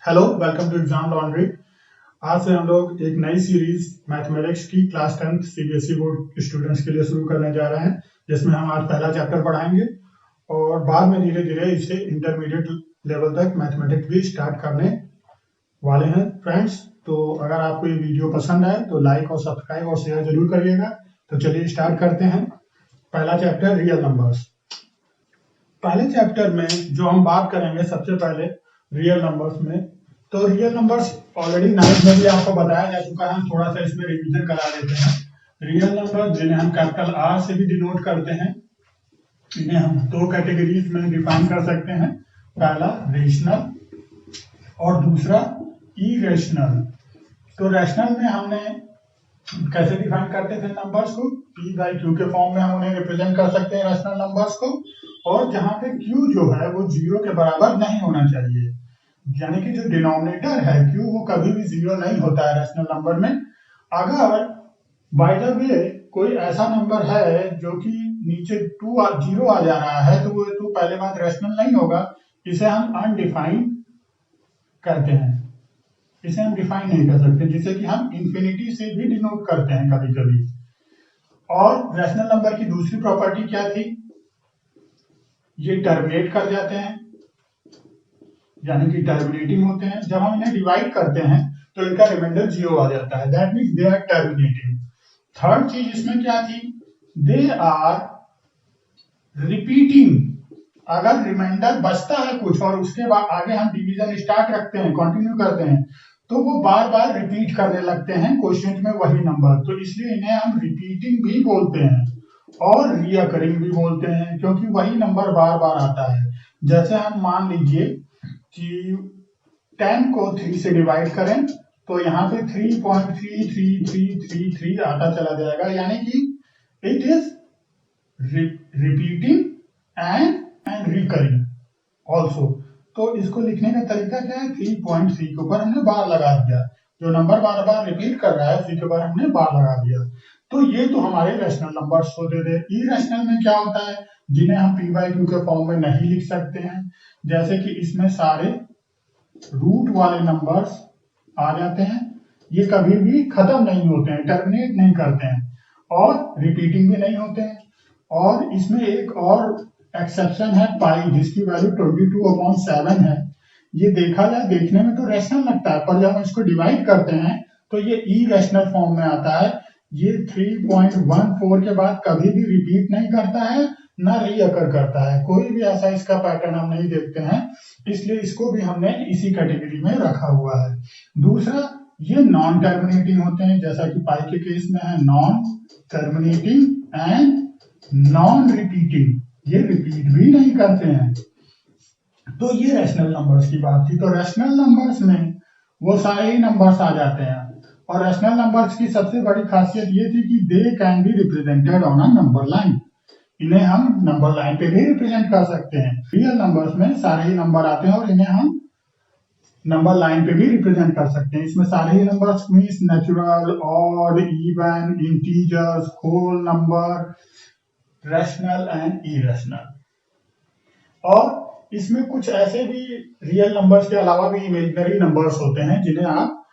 Hello, welcome to exam laundry. आज से हम लोग एक नई सीरीज मैथमेटिक्स की class 10th CBSE board students के लिए शुरू करने जा रहे हैं, जिसमें हम आज पहला चैप्टर पढ़ाएंगे और बाद में धीरे धीरे इसे इंटरमीडिएट लेवल तक मैथमेटिक्स भी स्टार्ट करने वाले हैं फ्रेंड्स। तो अगर आपको ये वीडियो पसंद आए तो लाइक और सब्सक्राइब और शेयर जरूर करिएगा। तो चलिए स्टार्ट करते हैं। पहला चैप्टर रियल नंबर्स। पहले चैप्टर में जो हम बात करेंगे सबसे पहले रियल नंबर्स में, तो रियल नंबर्स ऑलरेडी 9th में भी आपको बताया जा चुका है, थोड़ा सा इसमें रिवीजन करा देते हैं। रियल नंबर जिन्हें हम कैपिटल आर से भी डिनोट करते हैं, इन्हें हम दो कैटेगरीज में डिफाइन कर सकते हैं। पहला रेशनल और दूसरा इरेशनल। तो रेशनल में हमने कैसे डिफाइन करते थे नंबर्स को, पी बाई क्यू के फॉर्म में हम उन्हें रिप्रेजेंट कर सकते हैं रेशनल नंबर्स को, और जहां पे क्यू जो है वो 0 के बराबर नहीं होना चाहिए, यानी कि जो डिनोमिनेटर है क्यू वो कभी भी 0 नहीं होता है रेशनल नंबर में। अगर बाय द वे कोई ऐसा नंबर है जो कि नीचे 0 आ जा रहा है तो वो तो पहले बात रेशनल नहीं होगा, इसे हम अनडिफाइन करते हैं, इसे हम डिफाइन नहीं कर सकते, जिसे कि हम इंफिनिटी से भी डिनोट करते हैं कभी कभी। और रेशनल नंबर की दूसरी प्रॉपर्टी क्या थी, ये टर्मिनेट कर जाते हैं, यानी कि टर्मिनेटिंग होते हैं। जब हम इन्हें डिवाइड करते हैं तो इनका रिमाइंडर 0 आ जाता है, that means they are terminating. Third चीज इसमें क्या थी, दे आर रिपीटिंग। अगर रिमाइंडर बचता है कुछ और उसके बाद आगे हम डिवीजन स्टार्ट रखते हैं, कंटिन्यू करते हैं, तो वो बार बार रिपीट करने लगते हैं क्वेश्चन में वही नंबर, तो इसलिए इन्हें हम रिपीटिंग भी बोलते हैं और रिकरिंग भी बोलते हैं, क्योंकि वही नंबर बार बार आता है। जैसे हम मान लीजिए कि 10 को 3 से डिवाइड करें तो यहाँ पे 3.3333 आता चला जाएगा, यानी कि it is repeating and recurring also. तो इसको लिखने का तरीका क्या है, 3.3 के ऊपर हमने बार लगा दिया, जो नंबर बार बार रिपीट कर रहा है उसी के ऊपर हमने बार लगा दिया। तो ये तो हमारे रेशनल नंबर्स होते थे। इरेशनल में क्या होता है, जिन्हें हम पी बाई क्यू के फॉर्म में नहीं लिख सकते हैं, जैसे कि इसमें सारे रूट वाले नंबर्स आ जाते हैं, ये कभी भी खत्म नहीं होते हैं, टर्मिनेट नहीं करते हैं और रिपीटिंग भी नहीं होते हैं। और इसमें एक और एक्सेप्शन है पाई, जिसकी वैल्यू 22/7 है। ये देखा जाए देखने में तो रेशनल लगता है, पर जब हम इसको डिवाइड करते हैं तो ये इरेशनल फॉर्म में आता है। ये 3.14 के बाद कभी भी रिपीट नहीं करता है, ना रीअकर करता है, कोई भी ऐसा इसका पैटर्न हम नहीं देखते हैं, इसलिए इसको भी हमने इसी कैटेगरी में रखा हुआ है। दूसरा, ये नॉन टर्मिनेटिंग होते हैं, जैसा कि पाई के केस में है non terminating and non repeating, ये रिपीट भी नहीं करते हैं। तो ये रेशनल नंबर्स की बात थी। तो रेशनल नंबर्स में वो सारे ही नंबर्स आ जाते हैं, और रेशनल नंबर्स की सबसे बड़ी खासियत ये थी कि they can be represented on a number line, इन्हें हम नंबर लाइन पे भी रिप्रेजेंट कर सकते हैं। रियल नंबर्स में सारे ही नंबर आते हैं और इन्हें हम नंबर लाइन पे भी रिप्रेजेंट कर सकते हैं। इसमें सारे ही numbers means natural, odd, even, integers, whole number, rational and irrational. और इसमें कुछ ऐसे भी रियल नंबर्स के अलावा भी इमेजिनरी नंबर्स होते हैं, जिन्हें आप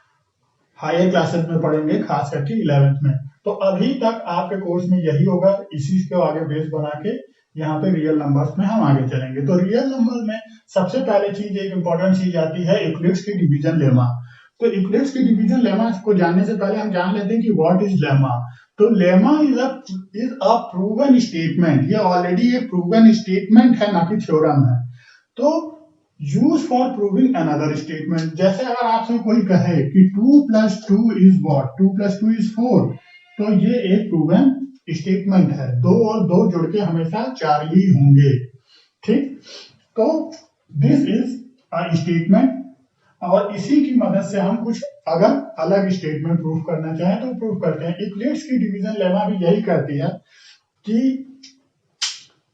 हायर क्लासेस में पढ़ेंगे, खास करके 11th में। तो अभी तक आपके कोर्स में यही होगा, इसी को आगे बेस बना के यहाँ पे रियल नंबर्स में हम आगे चलेंगे। तो रियल नंबर में सबसे पहले चीज, एक इंपॉर्टेंट चीज आती है यूक्लिड्स की डिवीजन लेमा। तो यूक्लिड्स की डिवीजन लेमा को जानने से पहले हम जान लेते हैं कि व्हाट इज लेमा। तो lemma is a proven statement, ये ऑलरेडी एक प्रूवन स्टेटमेंट है, ना कि थ्योरम है। तो use for proving another statement, जैसे अगर आपसे कोई कहे कि 2 + 2 इज व्हाट, 2 + 2 इज 4, तो ये एक प्रूवन स्टेटमेंट है, 2 और 2 जुड़ के हमेशा 4 ही होंगे, ठीक। तो दिस इज अ स्टेटमेंट, और इसी की मदद से हम कुछ अगर अलग स्टेटमेंट प्रूफ करना चाहें तो प्रूफ करते हैं। यूक्लिड्स की डिवीजन लेमा भी यही करती है कि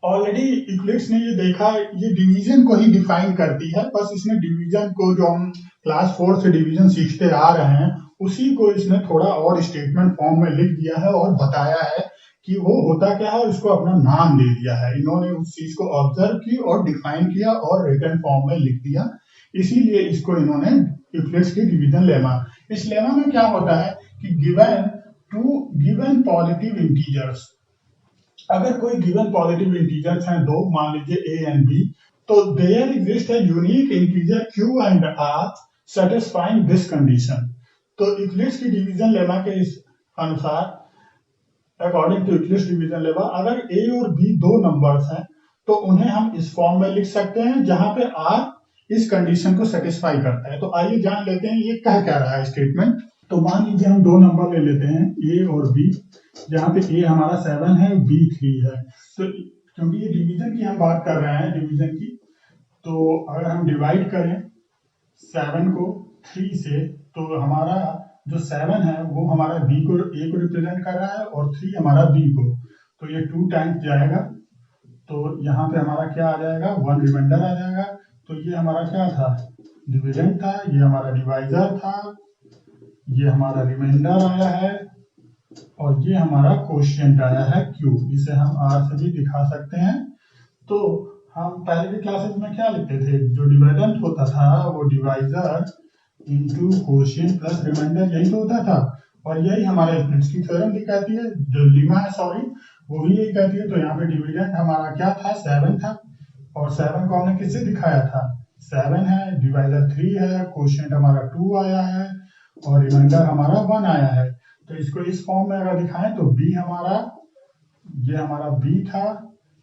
ऑलरेडी यूक्लिड्स ने ये देखा, ये डिवीजन को ही डिफाइन करती है, बस इसने डिवीजन को, जो हम क्लास 4 से डिवीजन सीखते आ रहे हैं, उसी को इसने थोड़ा और स्टेटमेंट फॉर्म में लिख दिया है और बताया है कि वो होता क्या है, और इसको अपना नाम दे दिया है। इन्होंने उस चीज को ऑब्जर्व की और डिफाइन किया और रिटन फॉर्म में लिख दिया इसीलिए इसको इन्होंने यूक्लिड्स की डिवीजन लेमा। इस लेमा में क्या होता है कि गिवन पॉजिटिव इंटीजर्स, अगर कोई गिवन पॉजिटिव इंटीजर्स हैं दो, मान लीजिए a एंड b, तो देयर एग्जिस्ट है unique integer q and r satisfying this condition. तो यूक्लिड्स की डिवीजन लेमा के इस अनुसार, according to Euclid's division lemma, अगर a और b दो नंबर्स हैं तो उन्हें हम इस फॉर्म में लिख सकते हैं जहां पे r इस कंडीशन को सेटिस्फाई करता है। तो आइए जान लेते हैं ये कह क्या रहा है स्टेटमेंट। तो मान लीजिए हम दो नंबर ले लेते हैं a और b, जहाँ पे a हमारा 7 है, b 3 है। तो क्योंकि ये डिवीजन की हम बात कर रहे हैं, डिवीजन की, तो अगर हम डिवाइड करें 7 को 3 से, तो हमारा जो 7 है वो हमारा b को, a को रिप्रेजेंट कर रहा है और 3 हमारा b को, तो ये 2 टाइम्स जाएगा। तो यहाँ पे हमारा क्या आ जाएगा, 1 रिमाइंडर आ जाएगा। तो ये हमारा क्या था, डिविडेंड था, ये हमारा डिवाइजर था, ये हमारा रिमाइंडर आया है और ये हमारा कोशिएंट आया है q। इसे हम r से भी दिखा सकते हैं। तो हम पहले की क्लासेस में क्या लिखते थे, जो डिविडेंड होता था वो divisor into quotient plus remainder, यही तो होता था। और यही हमारे यूक्लिड्स की थ्योरम भी कहती है, जो लीमा है सॉरी, वो भी यही कहती है। तो यहाँ पे डिविडेंड हमारा क्या था, 7 था, और 7 को हमने किससे दिखाया था, 7 है, डिवाइजर 3 है, कोशिएंट हमारा 2 आया है और रिमाइंडर हमारा 1 आया है। तो इसको इस फॉर्म में अगर दिखाएं तो b हमारा, ये हमारा b था,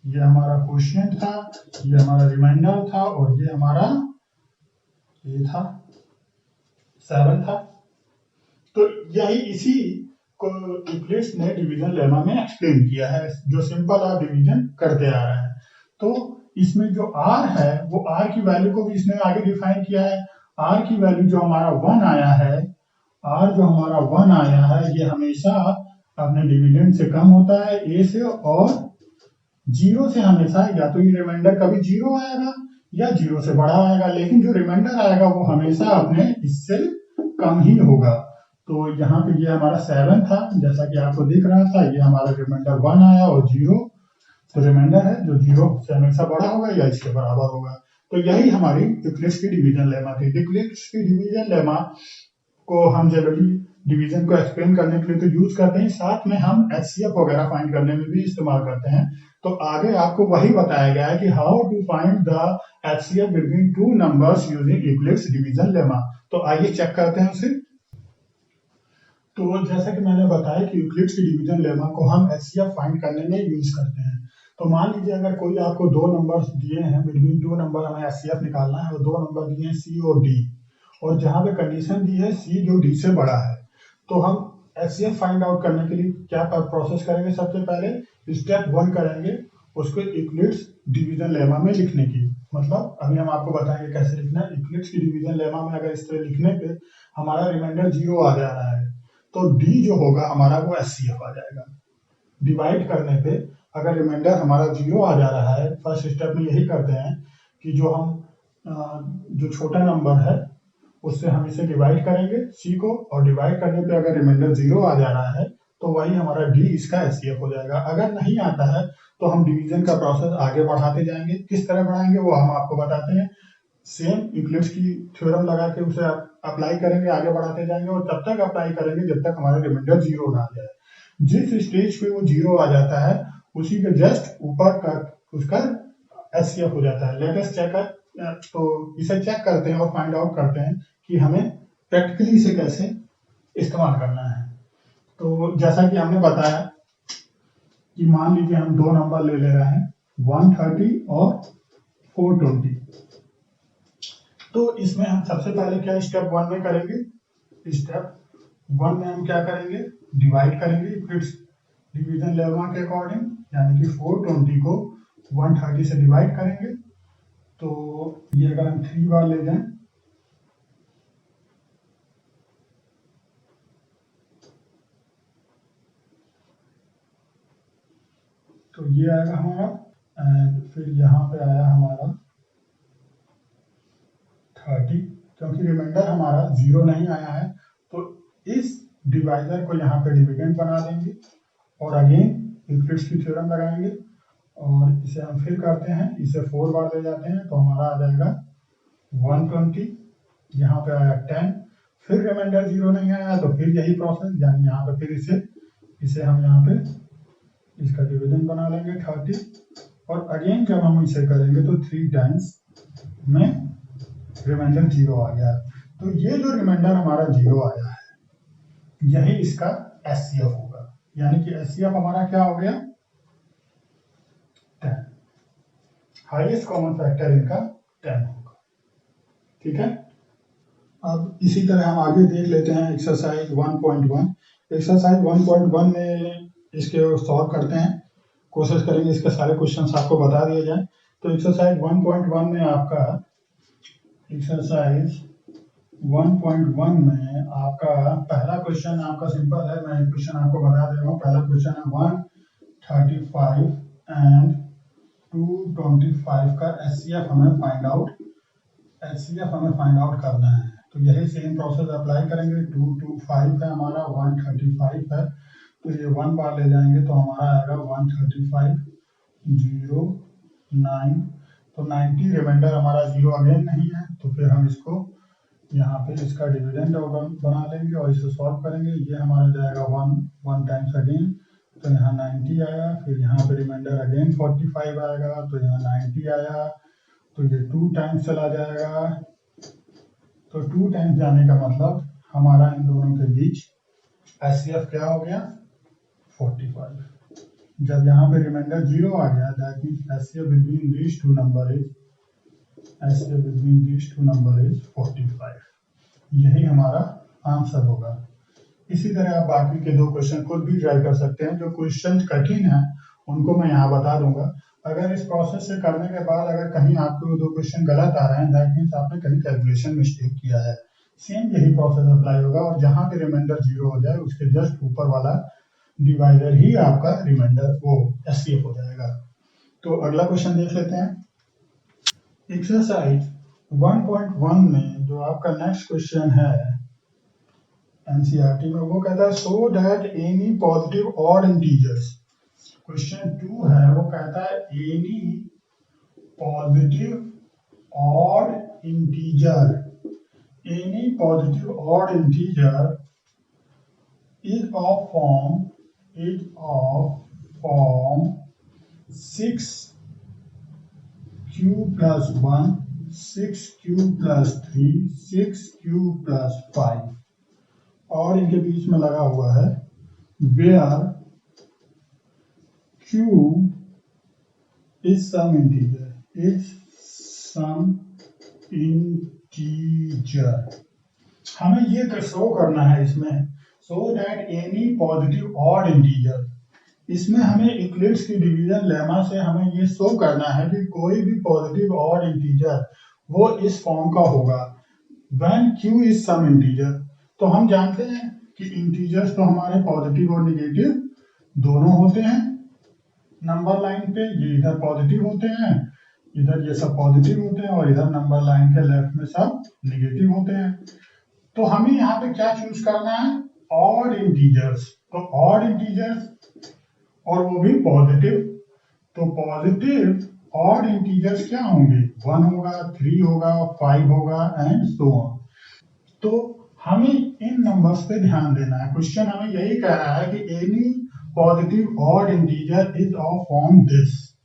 ये हमारा कोशिएंट था, ये हमारा रिमाइंडर था और ये हमारा ये था 7 था। तो यही इसी को यूक्लिड्स ने डिवीजन लेमा में एक्सप्लेन किया है, जो सिंपल और डिवीजन करते आ रहे हैं। तो इसमें जो r है वो r की वैल्यू को भी इसने आगे डिफाइन किया है। r की वैल्यू जो हमारा 1 आया है, r जो हमारा 1 आया है, ये हमेशा अपने डिविडेंड से कम होता है, a से, और 0 से हमेशा या तो ये रिमाइंडर कभी 0 आएगा या 0 से बड़ा आएगा, लेकिन जो रिमाइंडर आएगा वो हमेशा अपने इससे कम ही होगा। तो यहाँ पे ये हमारा 7 था, जैसा कि आपको दिख रहा था, ये हमारा रिमाइंडर 1 आया और 0, तो रिमाइंडर है जो 0 से हमेशा बड़ा होगा या इसके बराबर होगा। तो यही हमारी यूक्लिड्स की डिवीजन लेमा थी। यूक्लिड्स की डिवीजन लेमा को हम जनरली डिवीजन को एक्सप्लेन करने के लिए तो यूज करते हैं, साथ में हम एचसीएफ वगैरह फाइंड करने में भी इस्तेमाल करते हैं। तो आगे आपको वही बताया गया है कि how to find the HCF between two numbers using Euclid's division lemma. तो आइए चेक करते हैं उसे। तो जैसा कि मैंने बताया कि यूक्लिड्स की डिवीजन लेमा को हम एचसीएफ फाइंड करने में यूज करते हैं। तो मान लीजिए अगर कोई आपको दो नंबर्स दिए हैं, बिटवीन टू नंबर हमें एचसीएफ निकालना है, और दो नंबर दिए हैं सी और डी, और जहां पे कंडीशन दी है सी जो डी से बड़ा है, तो हम एचसीएफ फाइंड आउट करने के लिए क्या प्रोसेस करेंगे, सबसे पहले स्टेप 1 करेंगे उसको यूक्लिड्स डिवीजन लेमा में लिखने की। मतलब अभी हम आपको बताएंगे कैसे लिखना है। यूक्लिड्स की डिवीजन लेमा में अगर इस तरह लिखने पे हमारा रिमाइंडर 0 आ जा रहा है, तो डी जो होगा हमारा वो एचसीएफ आ जाएगा। डिवाइड करने पे अगर रिमाइंडर हमारा 0 आ जा रहा है, फर्स्ट स्टेप में यही करते हैं कि जो हम जो छोटा नंबर है उससे हम इसे डिवाइड करेंगे सी को, और डिवाइड करने पे अगर रिमाइंडर 0 आ जा रहा है तो वही हमारा डी इसका एचसीएफ हो जाएगा। अगर नहीं आता है तो हम डिवीजन का प्रोसेस आगे बढ़ाते जाएंगे। किस तरह बढ़ाएंगे वो हम आपको बताते हैं। सेम यूक्लिड्स की थ्योरम लगा के उसे अप्लाई करेंगे, आगे बढ़ाते जाएंगे, और तब तक अप्लाई करेंगे जब तक हमारा रिमाइंडर 0 ना आ जाए। जिस स्टेज पे वो 0 आ जाता है उसी के जस्ट ऊपर का उसका एचसीएफ हो जाता है। लेटेस्ट चेकर, तो इसे चेक करते हैं और फाइंड आउट करते हैं कि हमें प्रैक्टिकली इसे कैसे इस्तेमाल करना है। तो जैसा कि हमने बताया कि मान लीजिए हम दो नंबर ले रहे हैं 130 और 420। तो इसमें हम सबसे पहले क्या स्टेप 1 में करेंगे, स्टेप 1 में हम क्या करेंगे, डिवाइड करेंगे यूक्लिड्स डिवीजन लेमा के अकॉर्डिंग, यानी कि 420 को 130 से डिवाइड करेंगे। तो ये अगर हम 3 बार ले जाएं तो ये आएगा हमारा, एंड फिर यहाँ पे आया हमारा 30, क्योंकि रिमाइंडर हमारा 0 नहीं आया है तो इस डिवाइजर को यहाँ पे डिविडेंड बना देंगे और अगेन यूक्लिड्स की थ्योरम लगाएंगे और इसे हम फिर करते हैं, इसे 4 बार ले जाते हैं तो हमारा आ जाएगा 120, यहाँ पे आया 10, फिर रिमाइंडर 0 नहीं आया तो फिर यही प्रोसेस, यानी यहाँ पे फिर इसे हम यहाँ पे इसका डिविडेंड बना लेंगे 30, और अगेन जब हम इसे करेंगे तो 3 टाइम्स में रिमाइंडर 0 आ गया। तो ये जो रिमाइंडर हमारा 0 आया है यही इसका एचसीएफ होगा, यानी कि एचसीएफ हमारा क्या हो गया 10, हाईएस्ट कॉमन फैक्टर इनका 10 होगा। ठीक है, अब इसी तरह हम आगे देख लेते हैं एक्सरसाइज 1.1। एक्सरसाइज 1.1 में इसके सॉल्व करते हैं, कोशिश करेंगे इसके सारे क्वेश्चंस आपको बता दिए जाए। तो एक्सरसाइज 1.1 में आपका एक्सरसाइज 1.1 में आपका पहला क्वेश्चन आपका सिंपल है, मैं क्वेश्चन आपको बता दे रहा हूँ। पहला क्वेश्चन है 135 एंड 225 का एचसीएफ हमें फाइंड आउट करना है। तो यही सेम प्रोसेस अप्लाई करेंगे। 225 है हमारा, 135 है, तो ये 1 बार ले जाएंगे तो हमारा आएगा 135 0 9, तो 90 रिमाइंडर हमारा 0 अगेन नहीं है, तो फिर हम इसको यहाँ पे इसका डिविडेंड बना लेंगे और इसे सॉल्व करेंगे। ये हमारा जाएगा 1 टाइम्स अगेन, तो यहाँ 90 आया, फिर यहाँ पे रिमाइंडर अगेन 45 आएगा, तो यहाँ 90 आया, तो ये 2 टाइम्स चला जाएगा। तो 2 टाइम्स जाने का मतलब हमारा इन दोनों के बीच एचसीएफ क्या हो गया 45। जब यहाँ पे रिमाइंडर 0 आ गया, that means HCF between these two number is 45। यही हमारा आंसर होगा। इसी तरह आप बाकी के 2 क्वेश्चन खुद भी ट्राई कर सकते हैं। जो क्वेश्चन कठिन है उनको मैं यहाँ बता दूंगा। अगर इस प्रोसेस से करने के बाद अगर कहीं आपको 2 क्वेश्चन गलत आ रहे हैं, दैट मींस आपने कहीं कैलकुलेशन मिस्टेक किया है। सेम यही प्रोसेस अप्लाई होगा, और जहाँ पे रिमाइंडर 0 हो जाए उसके जस्ट ऊपर वाला डिवाइडर ही आपका रिमाइंडर वो एचसीएफ हो जाएगा। तो अगला क्वेश्चन देख लेते हैं। एक्सरसाइज 1.1 में जो आपका नेक्स्ट क्वेश्चन है एनसीईआरटी में, वो कहता है so that any positive odd integers. Question 2 है, वो कहता है any positive odd integer is of form 6q plus 1, 6q plus 3, 6q plus 5, और इनके बीच में लगा हुआ है where q is some integer, हमें ये शो करना है इसमें, so that any positive odd integer, इसमें हमें इक्लिप्स की डिवीजन लेमा से हमें ये शो करना है कि कोई भी पॉजिटिव ऑड इंटीजर वो इस फॉर्म का होगा when q is some integer. तो हम जानते हैं कि इंटीजर्स तो हमारे पॉजिटिव और निगेटिव दोनों होते हैं। नंबर लाइन पे ये इधर पॉजिटिव होते हैं, इधर ये सब पॉजिटिव होते हैं, और इधर नंबर लाइन के लेफ्ट में सब निगेटिव होते हैं। तो हमें यहाँ पे क्या चूज करना है, ऑड इंटीजर्स। तो ऑड इंटीजर्स और वो भी पॉजिटिव, तो पॉजिटिव ऑड इंटीजर्स क्या होंगे, 1 होगा, 3 होगा, 5 होगा एंड सो ऑन। तो हमें इन नंबर्स पे ध्यान देना है। क्वेश्चन हमें यही कह रहा है कि any positive odd integer is of form this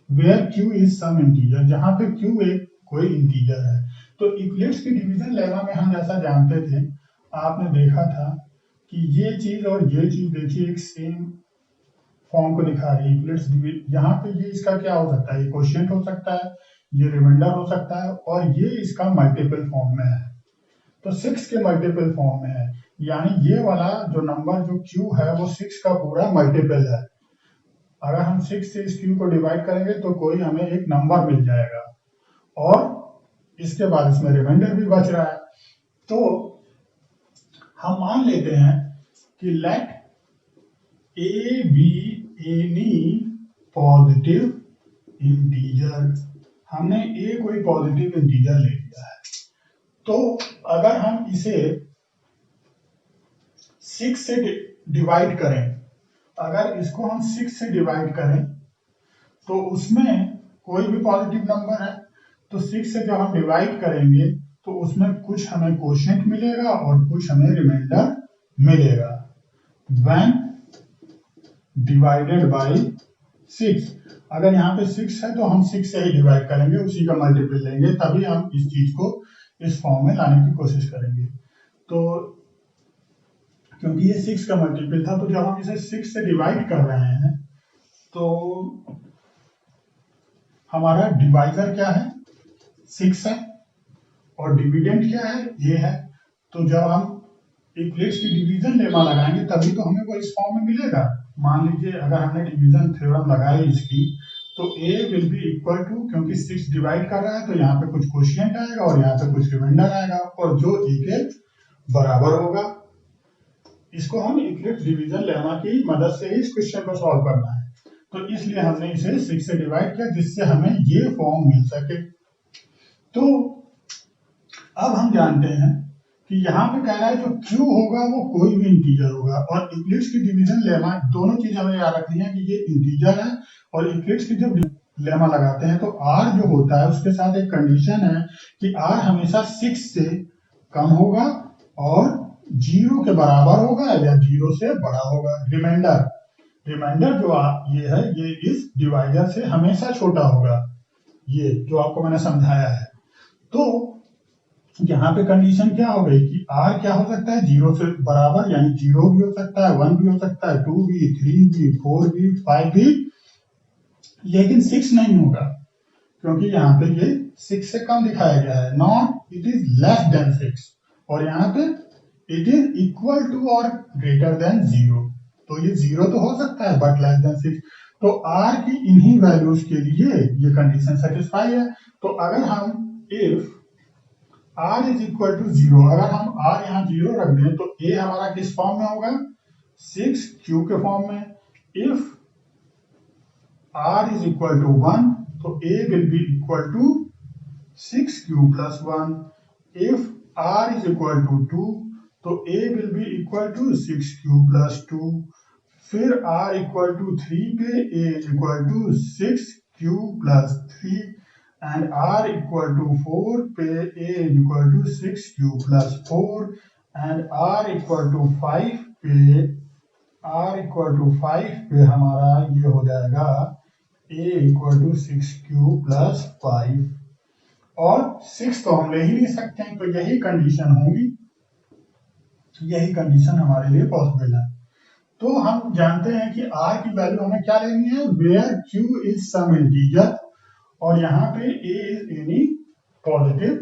where q is some integer, जहां पे q एक कोई इंटीजर है। तो इक्लिप्स की डिवीजन लेमा में हम जैसा जानते थे, आपने देखा था कि ये चीज और ये चीज देखिए एक सेम फॉर्म को दिखा रही है। इक्लिप्स यहाँ पे ये इसका क्या हो सकता है, ये क्वोशिएंट हो सकता है, ये रिमाइंडर हो सकता है, और ये इसका मल्टीपल फॉर्म में है। तो 6 के मल्टीपल फॉर्म में है, यानी ये वाला जो नंबर जो q है वो 6 का पूरा मल्टीपल है। अगर हम 6 से इस q को डिवाइड करेंगे तो कोई हमें एक नंबर मिल जाएगा, और इसके बाद इसमें रिमाइंडर भी बच रहा है। तो हम मान लेते हैं कि let a be any positive integer, हमने a कोई पॉजिटिव इंटीजर ले लिया है। तो अगर हम इसे 6 से डिवाइड करें, अगर इसको हम 6 से डिवाइड करें तो उसमें कोई भी पॉजिटिव नंबर है, तो 6 से जब हम डिवाइड करेंगे तो उसमें कुछ हमें कोशेंट मिलेगा और कुछ हमें रिमाइंडर मिलेगा। when डिवाइडेड बाय 6, अगर यहाँ पे 6 है तो हम 6 से ही डिवाइड करेंगे, उसी का मल्टीपल लेंगे, तभी हम इस चीज को इस फॉर्म में लाने की कोशिश करेंगे। तो क्योंकि ये 6 का मल्टीपल था, तो जब हम इसे 6 से डिवाइड कर रहे हैं तो हमारा डिवाइजर क्या है, 6 है, और डिविडेंड क्या है, ये है। तो जब हम यूक्लिड्स की डिवीजन लेमा लगाएंगे तभी तो हमें वो इस फॉर्म में मिलेगा। मान लीजिए अगर हमने डिवीजन थ्योरम लगाई इसकी, तो a will be equal to, क्योंकि 6 डिवाइड कर रहा है तो यहाँ पे कुछ कोशिएंट आएगा और यहाँ पे कुछ रिमाइंडर आएगा, और जो a के बराबर होगा। इसको हम यूक्लिड्स डिवीजन लेमा की मदद से ही इस क्वेश्चन को सॉल्व करना है। तो इसलिए हमने इसे 6 से डिवाइड किया, जिससे हमें ये फॉर्म मिल सके। तो अब हम जानते हैं कि यहाँ पे कह रहा है जो Q होगा वो कोई भी इंटीजर होगा, और यूक्लिड्स की डिवीजन लेमा, दोनों चीज हमें याद रखनी है कि ये इंटीजर है, और यूक्लिड्स की जब लेमा लगाते हैं तो R जो होता है उसके साथ एक कंडीशन है कि R हमेशा 6 से कम होगा और 0 के बराबर होगा या 0 से बड़ा होगा। रिमाइंडर जो ये है, ये इस डिवाइजर से हमेशा छोटा होगा, ये जो आपको मैंने समझाया है। तो यहाँ पे कंडीशन क्या हो गई कि R क्या हो सकता है, 0 से बराबर, यानी 0 भी हो सकता है, 1 भी हो सकता है, 2 भी, 3 भी, 4 भी, 5 भी, लेकिन 6 नहीं होगा, क्योंकि यहाँ पे ये 6 से कम दिखाया गया है। Not it is less than 6, और यहाँ पे इट इज इक्वल टू और ग्रेटर देन 0। तो ये 0 तो हो सकता है बट लेस देन 6। तो R की इन्हीं वैल्यूज के लिए ये कंडीशन सेटिस्फाई है। तो अगर हम if R is equal to 0, अगर हम R यहाँ 0 रख दें तो A हमारा किस फॉर्म में होगा, 6Q के फॉर्म में। If R is equal to 1, तो A will be equal to 6Q plus 1। If R is equal to 2, तो A will be equal to 6Q plus 2। फिर R इक्वल टू 3 पे A is equal to 6Q plus 3, and R equal to 4 पे A is equal to 6Q plus 4, and R equal to 5 पे हमारा ये हो जाएगा A equal to 6Q plus 5, और 6 तो हम ले ही नहीं सकते हैं, तो यही कंडीशन होगी, यही कंडीशन हमारे लिए पॉसिबल है। तो हम जानते हैं कि R की वैल्यू हमें क्या लेनी है, where Q is some integer, और यहाँ पे A is any positive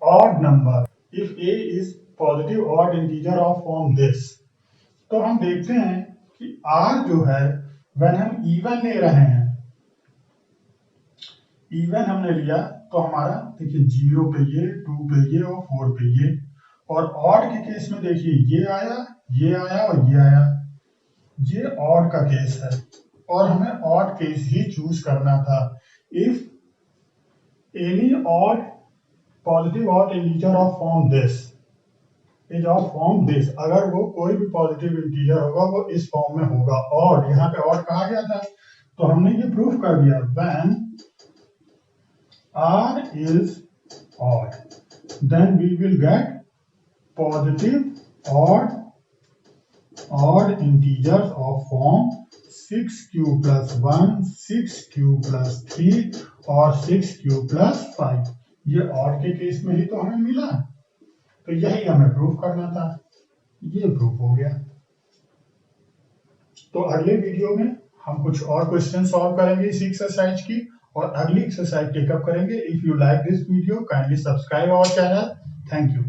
odd number, if A is positive odd integer of form this। तो हम देखते हैं कि R जो है, when हम even ले रहे हैं, even हमने लिया तो हमारा देखिए 0 पे ये, 2 पे ये और 4 पे ये, और odd के केस में देखिए ये आया और ये आया, ये odd का केस है, और हमें odd केस ही चूज करना था। If any odd positive odd integer of form this is of form this, अगर वो कोई भी पॉजिटिव इंटीजर होगा वो इस फॉर्म में होगा। और यहाँ पे और कहा गया था, तो हमने ये प्रूफ कर दिया, when R is odd then we will get positive odd integers of form 6Q plus 1, 6Q plus 3 और 6Q plus 5। ये ऑड के केस में ही तो हमें मिला, तो यही हमें प्रूफ करना था, ये प्रूफ हो गया। तो अगले वीडियो में हम कुछ और क्वेश्चन सॉल्व करेंगे इसी एक्सरसाइज की, और अगली एक्सरसाइज टेकअप करेंगे। If you like this video kindly subscribe our channel. Thank you.